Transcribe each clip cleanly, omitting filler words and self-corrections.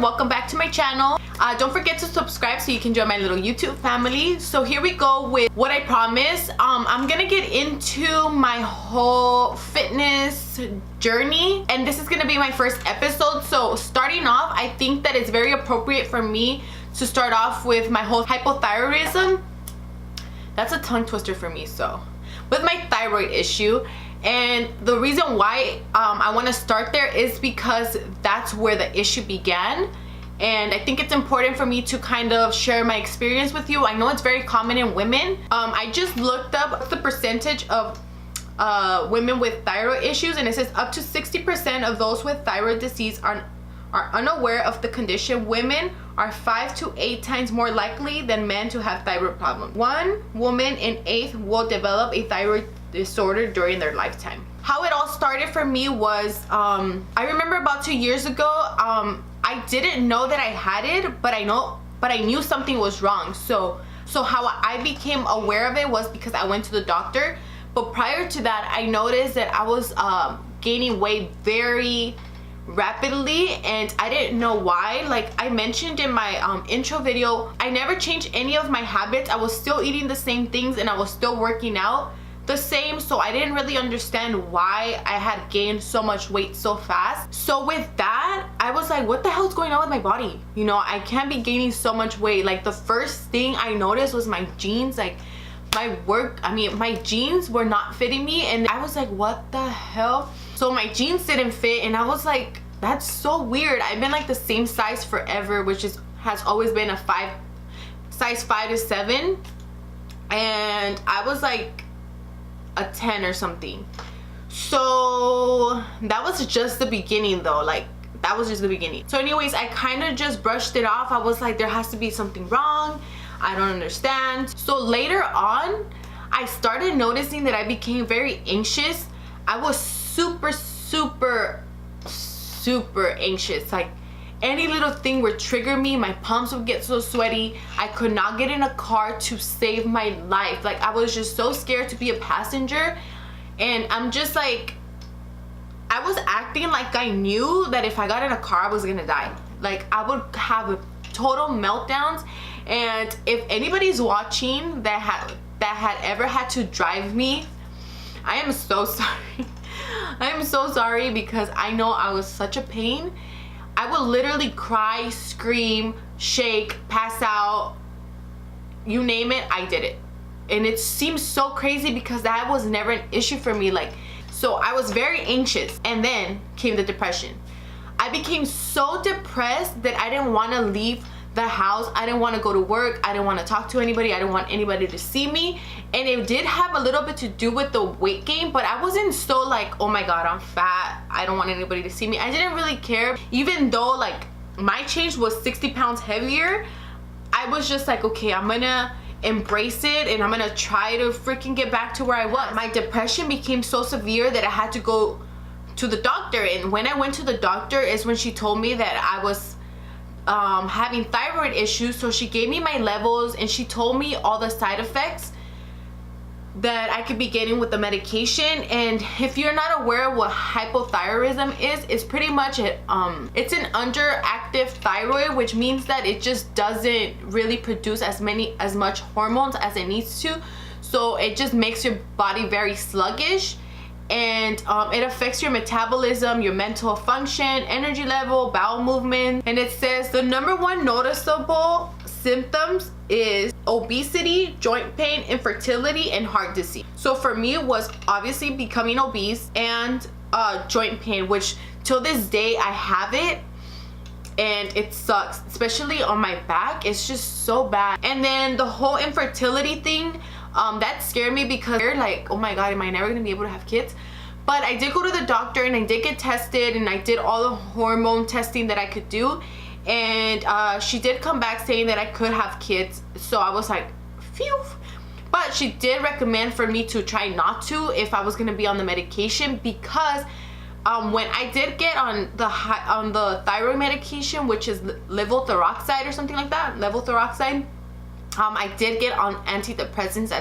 welcome back to my channel. Don't forget to subscribe so you can join my little YouTube family. So here we go with what I promised. I'm gonna get into my whole fitness journey, and this is gonna be my first episode. So starting off, I think that it's very appropriate for me to start off with my whole hypothyroidism. That's a tongue twister for me. So with my thyroid issue, and the reason why I want to start there is because that's where the issue began, and I think it's important for me to kind of share my experience with you. I know it's very common in women. I just looked up the percentage of women with thyroid issues, and it says up to 60% of those with thyroid disease are unaware of the condition. Women are 5 to 8 times more likely than men to have thyroid problems. 1 woman in 8 will develop a thyroid disorder during their lifetime. How it all started for me was, I remember about 2 years ago, I didn't know that I had it, but I knew something was wrong. So how I became aware of it was because I went to the doctor. But prior to that, I noticed that I was gaining weight very rapidly, and I didn't know why. Like I mentioned in my intro video, I never changed any of my habits. I was still eating the same things, and I was still working out the same, so I didn't really understand why I had gained so much weight so fast. So with that, I was like, what the hell's going on with my body? You know, I can't be gaining so much weight. Like the first thing I noticed was my jeans. Like my jeans were not fitting me, and I was like, what the hell? So my jeans didn't fit, and I was like, that's so weird. I've been like the same size forever, which has always been a size 5 to 7, and I was like a 10 or something. So that was just the beginning though. Like that was just the beginning. So anyways, I kind of just brushed it off. I was like, there has to be something wrong. I don't understand. So later on, I started noticing that I became very anxious. I was super anxious. Like any little thing would trigger me. My palms would get so sweaty. I could not get in a car to save my life. Like I was just so scared to be a passenger, and I'm just like, I was acting like I knew that if I got in a car I was gonna die. Like I would have total meltdowns. And if anybody's watching that had ever had to drive me, I am so sorry. I am so sorry, because I know I was such a pain. I would literally cry, scream, shake, pass out, you name it, I did it. And it seems so crazy because that was never an issue for me. Like, so I was very anxious, and then came the depression. I became so depressed that I didn't want to leave the house. I didn't want to go to work. I didn't want to talk to anybody. I didn't want anybody to see me. And it did have a little bit to do with the weight gain, but I wasn't so like, oh my god, I'm fat, I don't want anybody to see me. I didn't really care. Even though like my change was 60 pounds heavier, I was just like, okay, I'm gonna embrace it, and I'm gonna try to freaking get back to where I was. My depression became so severe that I had to go to the doctor, and when I went to the doctor is when she told me that I was having thyroid issues. So she gave me my levels, and she told me all the side effects that I could be getting with the medication. And if you're not aware of what hypothyroidism is, it's pretty much it's an underactive thyroid, which means that it just doesn't really produce as much hormones as it needs to. So it just makes your body very sluggish, and it affects your metabolism, your mental function, energy level, bowel movement. And it says the #1 noticeable symptoms is obesity, joint pain, infertility, and heart disease. So for me, it was obviously becoming obese and joint pain, which till this day I have it, and it sucks, especially on my back. It's just so bad. And then the whole infertility thing, that scared me, because they're like, oh my god, am I never gonna be able to have kids? But I did go to the doctor, and I did get tested, and I did all the hormone testing that I could do, and she did come back saying that I could have kids. So I was like, phew. But she did recommend for me to try not to if I was gonna be on the medication, because when I did get on the thyroid medication, which is levothyroxine or something like that, levothyroxine, I did get on antidepressants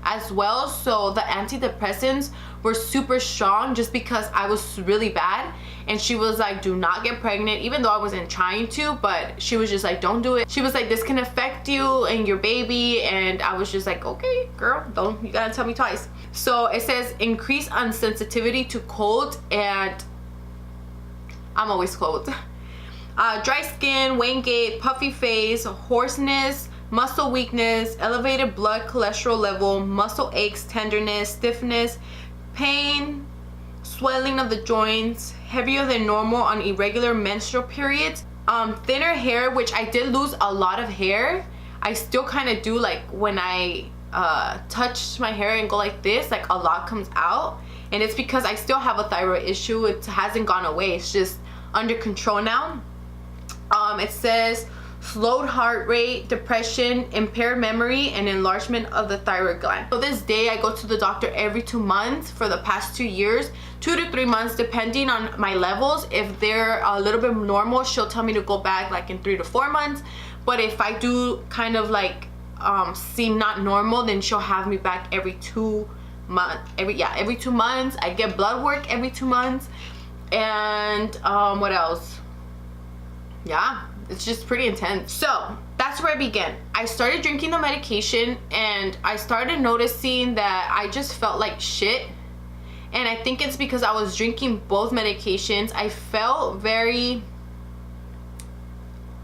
as well. So the antidepressants were super strong just because I was really bad, and she was like, do not get pregnant, even though I wasn't trying to, but she was just like, don't do it. She was like, this can affect you and your baby. And I was just like, okay girl, don't, you gotta tell me twice. So it says increase unsensitivity to cold, and I'm always cold. Dry skin, weight gain, puffy face, hoarseness, muscle weakness, elevated blood cholesterol level, muscle aches, tenderness, stiffness, pain, swelling of the joints, heavier than normal on irregular menstrual periods, thinner hair, which I did lose a lot of hair. I still kind of do, like when I touch my hair and go like this, like a lot comes out, and it's because I still have a thyroid issue. It hasn't gone away, it's just under control now. It says slowed heart rate, depression, impaired memory, and enlargement of the thyroid gland. So this day I go to the doctor every 2 months for the past 2 years, 2 to 3 months depending on my levels. If they're a little bit normal, she'll tell me to go back like in 3 to 4 months. But if I do kind of like seem not normal, then she'll have me back every 2 months. Every 2 months. I get blood work every 2 months. And what else? Yeah, it's just pretty intense. So that's where I began. I started drinking the medication, and I started noticing that I just felt like shit. And I think it's because I was drinking both medications. I felt very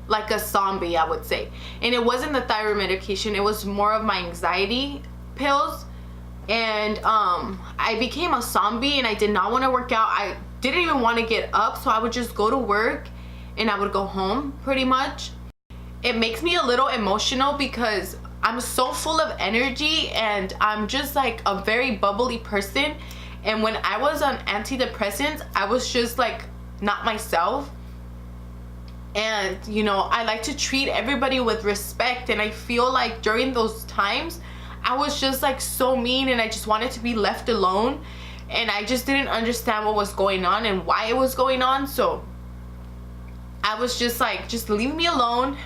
like a zombie, I would say. And it wasn't the thyroid medication, it was more of my anxiety pills. And I became a zombie, and I did not want to work out. I didn't even want to get up, so I would just go to work and I would go home pretty much. It makes me a little emotional because I'm so full of energy, and I'm just like a very bubbly person. And when I was on antidepressants, I was just like not myself. And you know, I like to treat everybody with respect, and I feel like during those times I was just like so mean, and I just wanted to be left alone, and I just didn't understand what was going on and why it was going on. So I was just like, just leave me alone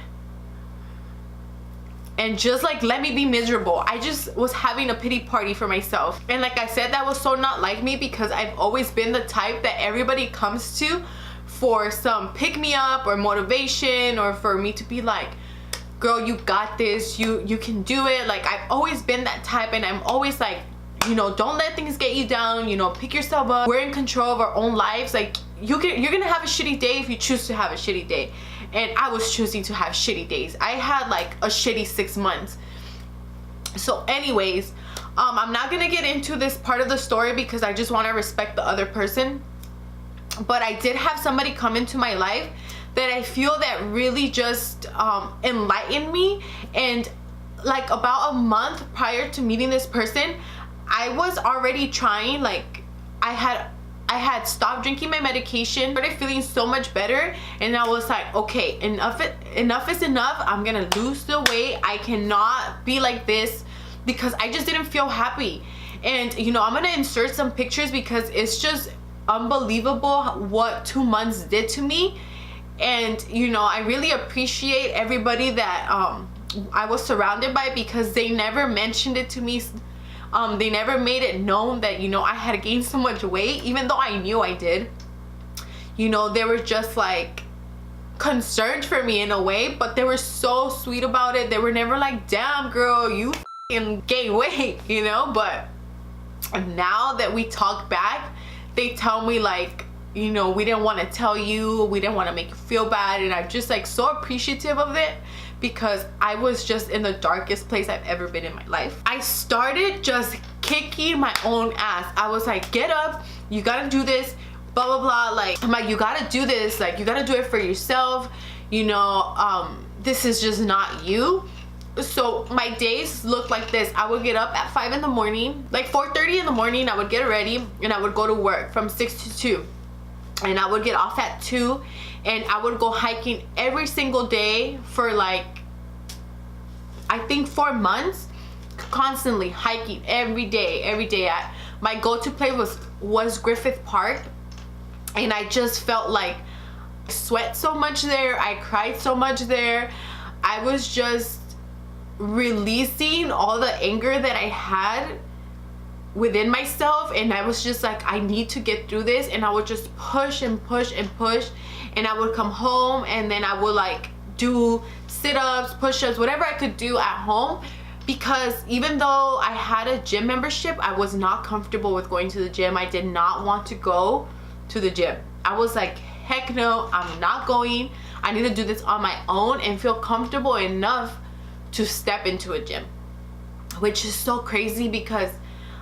and just like let me be miserable. I just was having a pity party for myself. And like I said, that was so not like me, because I've always been the type that everybody comes to for some pick me up or motivation, or for me to be like, girl, you got this, you can do it. Like I've always been that type, and I'm always like, you know, don't let things get you down, you know, pick yourself up. We're in control of our own lives. Like you're gonna have a shitty day if you choose to have a shitty day. And I was choosing to have shitty days. I had like a shitty 6 months. So anyways, I'm not gonna get into this part of the story because I just want to respect the other person. But I did have somebody come into my life that I feel that really just enlightened me. And like about a month prior to meeting this person, I was already trying, like I had stopped drinking my medication, started feeling so much better, and I was like, okay, enough is enough. I'm gonna lose the weight. I cannot be like this, because I just didn't feel happy. And you know, I'm gonna insert some pictures because it's just unbelievable what 2 months did to me. And you know, I really appreciate everybody that I was surrounded by, because they never mentioned it to me. They never made it known that, you know, I had gained so much weight, even though I knew I did. You know, they were just like concerned for me in a way, but they were so sweet about it. They were never like, damn girl, you f***ing gained weight, you know. But now that we talk back, they tell me like, you know, we didn't want to tell you, we didn't want to make you feel bad. And I'm just like so appreciative of it, because I was just in the darkest place I've ever been in my life. I started just kicking my own ass. I was like, get up, you gotta do this, blah blah blah. Like I'm like, you gotta do this, like you gotta do it for yourself, you know. This is just not you. So my days look like this. I would get up at 5 in the morning, like 4:30 in the morning. I would get ready and I would go to work from 6 to 2, and I would get off at 2, and I would go hiking every single day for like, I think 4 months, constantly hiking every day. My go-to place was Griffith Park, and I just felt like I sweat so much there, I cried so much there. I was just releasing all the anger that I had within myself, and I was just like, I need to get through this. And I would just push and push and push, and I would come home and then I would like do sit-ups, push-ups, whatever I could do at home, because even though I had a gym membership, I was not comfortable with going to the gym. I did not want to go to the gym. I was like, heck no, I'm not going. I need to do this on my own and feel comfortable enough to step into a gym, which is so crazy because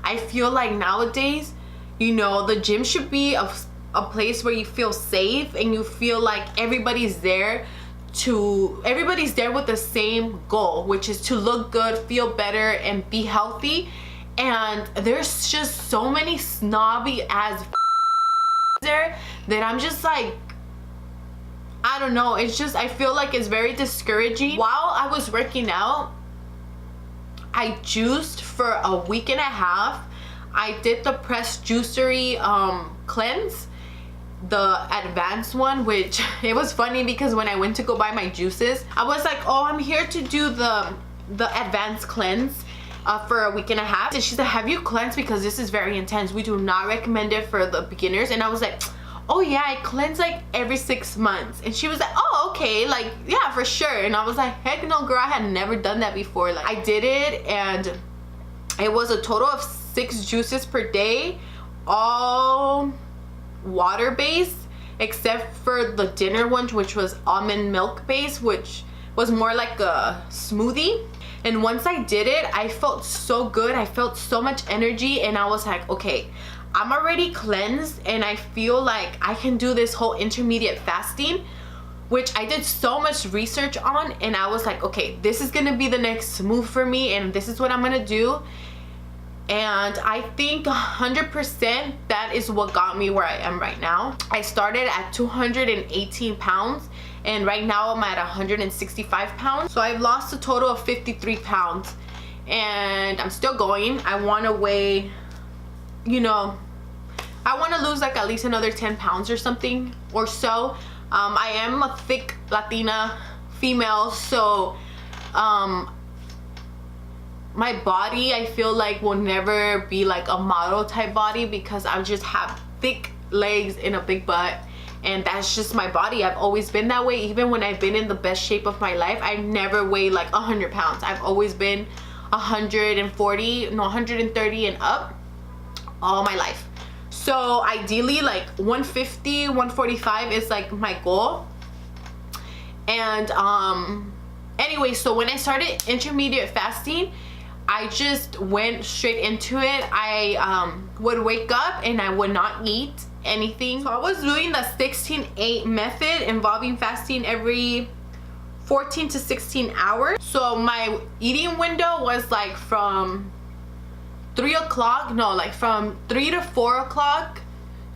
I feel like nowadays, you know, the gym should be a place where you feel safe and you feel like everybody's there with the same goal, which is to look good, feel better, and be healthy. And there's just so many snobby ass there that I'm just like, I don't know, it's just, I feel like it's very discouraging. While I was working out, I juiced for a week and a half. I did the pressed juicery cleanse, the advanced one, which it was funny because when I went to go buy my juices, I was like, oh, I'm here to do the advanced cleanse for a week and a half. And she said, have you cleansed? Because this is very intense. We do not recommend it for the beginners. And I was like, oh yeah, I cleanse like every 6 months. And she was like, oh, okay, like, yeah, for sure. And I was like, heck no, girl, I had never done that before. Like, I did it, and it was a total of 6 juices per day, all water based, except for the dinner one, which was almond milk based, which was more like a smoothie. And once I did it, I felt so good. I felt so much energy, and I was like, okay, I'm already cleansed and I feel like I can do this whole intermediate fasting, which I did so much research on. And I was like, okay, this is gonna be the next move for me, and this is what I'm gonna do. And I think 100% that is what got me where I am right now. I started at 218 pounds, and right now I'm at 165 pounds. So I've lost a total of 53 pounds, and I'm still going. I want to weigh, you know, I want to lose like at least another 10 pounds or something or so. I am a thick Latina female, so my body, I feel like, will never be like a model type body because I just have thick legs and a big butt, and that's just my body. I've always been that way. Even when I've been in the best shape of my life, I've never weighed like 100 pounds. I've always been 130 and up all my life. So ideally like 150, 145 is like my goal. And anyway, so when I started intermediate fasting, I just went straight into it. I would wake up and I would not eat anything. So I was doing the 16-8 method, involving fasting every 14 to 16 hours. So my eating window was like from 3 o'clock, no, like from 3 to 4 o'clock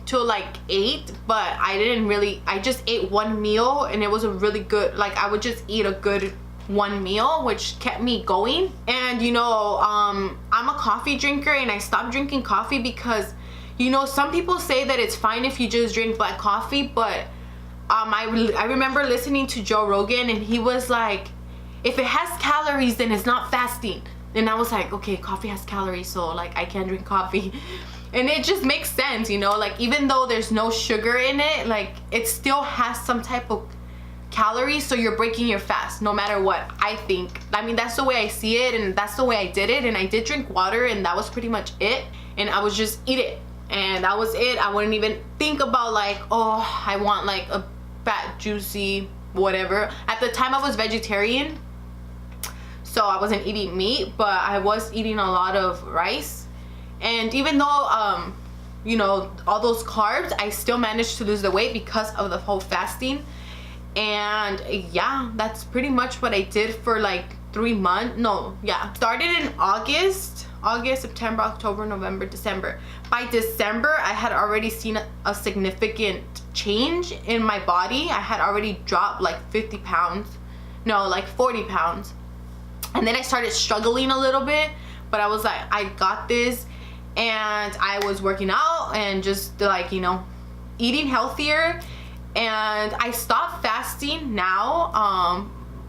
till like 8. But I just ate one meal, and it was a really good, like, I would just eat a good one meal, which kept me going. And you know, I'm a coffee drinker, and I stopped drinking coffee because, you know, some people say that it's fine if you just drink black coffee, but I remember listening to Joe Rogan, and he was like, if it has calories, then it's not fasting. And I was like, okay, coffee has calories, so like I can't drink coffee. And it just makes sense, you know, like even though there's no sugar in it, like it still has some type of calories, so you're breaking your fast no matter what, I think. I mean, that's the way I see it, and that's the way I did it. And I did drink water, and that was pretty much it. And I was just eat it, and that was it. I wouldn't even think about like, oh, I want like a fat, juicy, whatever. At the time I was vegetarian, so I wasn't eating meat, but I was eating a lot of rice. And even though you know, all those carbs, I still managed to lose the weight because of the whole fasting. And yeah, that's pretty much what I did for like 3 months. No, yeah, started in August, September, October, November, December. By December, I had already seen a significant change in my body. I had already dropped like 50 pounds, no, like 40 pounds. And then I started struggling a little bit, but I was like, I got this. And I was working out and just like, you know, eating healthier. And I stopped fasting now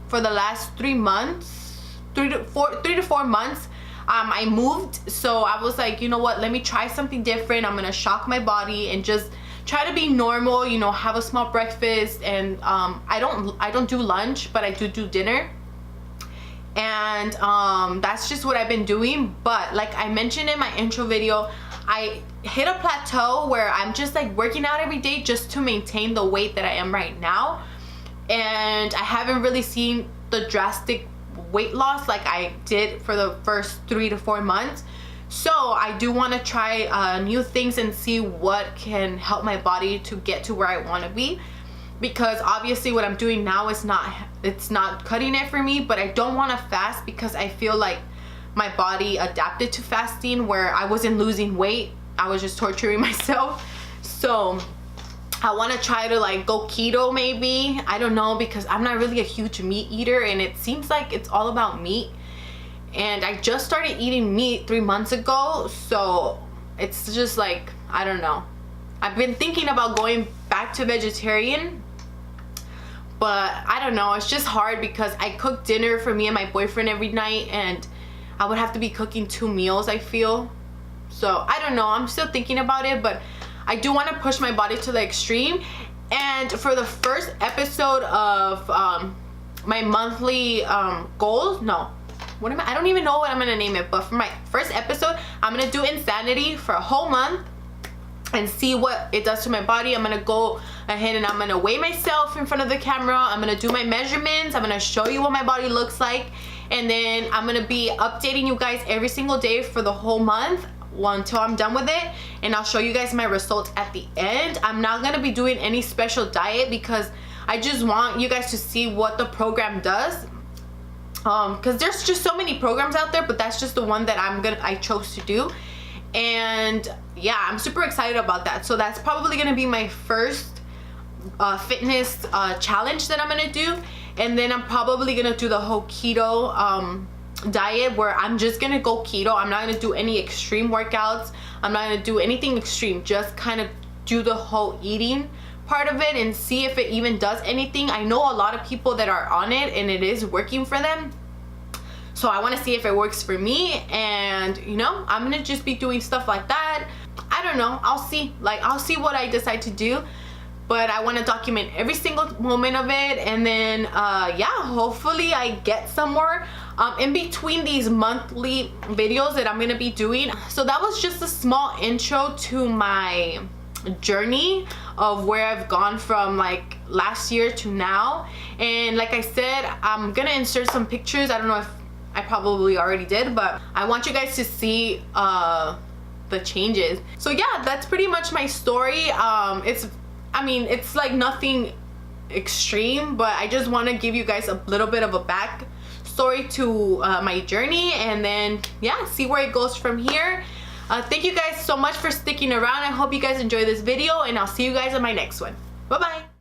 for the last 3 months, 3 to 4 months. I moved, so I was like, you know what, let me try something different. I'm gonna shock my body and just try to be normal, you know, have a small breakfast. And I don't do lunch, but I do dinner. And that's just what I've been doing. But like I mentioned in my intro video, I hit a plateau where I'm just like working out every day just to maintain the weight that I am right now. And I haven't really seen the drastic weight loss like I did for the first 3 to 4 months. So I do want to try new things and see what can help my body to get to where I want to be, because obviously what I'm doing now is not cutting it for me. But I don't want to fast because I feel like my body adapted to fasting, where I wasn't losing weight, I was just torturing myself. So I want to try to like go keto maybe, I don't know, because I'm not really a huge meat eater, and it seems like it's all about meat. And I just started eating meat 3 months ago, so it's just like, I don't know. I've been thinking about going back to vegetarian, but I don't know, it's just hard because I cook dinner for me and my boyfriend every night, and I would have to be cooking 2 meals, I feel. So I don't know, I'm still thinking about it, but I do want to push my body to the extreme. And for the first episode of my monthly goals, no, what am I don't even know what I'm gonna name it, but for my first episode, I'm gonna do insanity for a whole month and see what it does to my body. I'm gonna go ahead and I'm gonna weigh myself in front of the camera. I'm gonna do my measurements. I'm gonna show you what my body looks like, and then I'm gonna be updating you guys every single day for the whole month until I'm done with it, and I'll show you guys my results at the end. I'm not gonna be doing any special diet because I just want you guys to see what the program does, because there's just so many programs out there, but that's just the one that I chose to do. And yeah, I'm super excited about that. So that's probably gonna be my first fitness challenge that I'm gonna do. And then I'm probably gonna do the whole keto diet, where I'm just gonna go keto. I'm not gonna do any extreme workouts. I'm not gonna do anything extreme, just kind of do the whole eating part of it and see if it even does anything. I know a lot of people that are on it and it is working for them, so I want to see if it works for me. And you know, I'm gonna just be doing stuff like that. I don't know, I'll see what I decide to do, but I want to document every single moment of it. And then yeah, hopefully I get somewhere in between these monthly videos that I'm gonna be doing. So that was just a small intro to my journey of where I've gone from like last year to now. And like I said, I'm gonna insert some pictures. I don't know if I probably already did, but I want you guys to see the changes. So yeah, that's pretty much my story. It's like nothing extreme, but I just want to give you guys a little bit of a back story to my journey, and then yeah, see where it goes from here. Thank you guys so much for sticking around. I hope you guys enjoyed this video, and I'll see you guys in my next one. Bye bye.